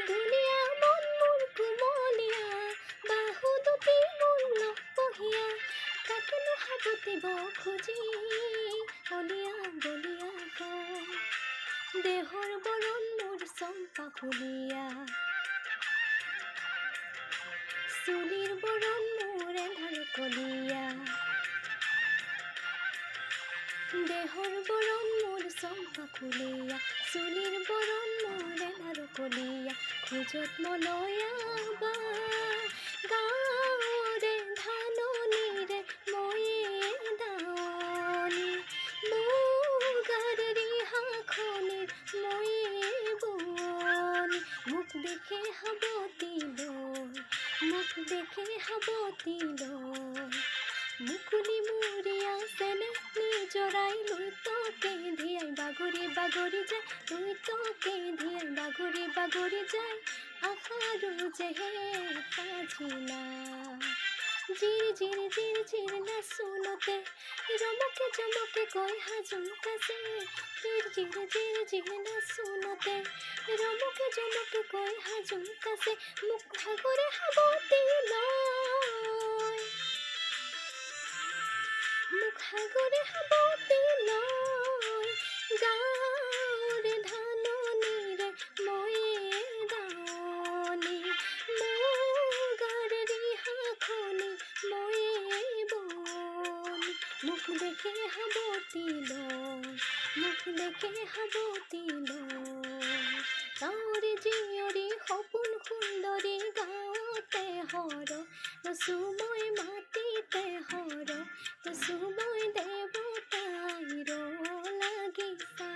দুনিয়া মন মোৰ কুমলীয়া, বাহু দুটি মোৰ নপহীয়া, কাকেনো সাবটিব খুজি অলিয়া গলিয়া হয়। দেহৰ বৰণ মোৰ চম্পা ফুলীয়া, চুলিৰ বৰণ মোৰ এন্ধাৰ কলীয়া। দেহৰ বৰণ মোৰ চম্পা ফুলীয়া, চুলিৰ বৰণ মোৰ এন্ধাৰ কলীয়া। খোজত মলয়া বা গাঁৱৰে ধাননিৰে ময়ে দাৱনী, মুগাৰ ৰিহাখনিৰ ময়ে বোৱনী। মোক দেখে সাবটি লয়, মোক দেখে সাবটি লয়, মুকুলি মুৰিয়া চেনে নিজৰাই লৈ তকে ধিয়াই বাগৰি বাগৰি যায়, লৈ তকে ধিয়াই বাগৰি বাগৰি যায়। আশাৰো যেহে Sajina, zero zero zero zero নাচোনতে ৰমকে জমকে কৈ সাজোন কাছে। জিৰ জিৰ জিৰ জিৰ নাচোনতে ৰমকে জমকে কৈ সাজোন কাছে। মোক সাগৰে সাবটি লয়, মোক সাগৰে সাবটি লয়, গাঁৱৰে ধাননিৰে ময়ে দাৱনী, মুগাৰ ৰিহাখনি ময়ে বোৱনী। মোক দেখে সাবটি লয়, মোক দেখে সাবটি লয়। গাঁৱৰে জীয়ৰী সপোন সুন্দৰী, গাঁৱতে সৰ ৰচো মই মাটিতে সৰ, ৰচো মই দেৱতাইৰ লাগিছা।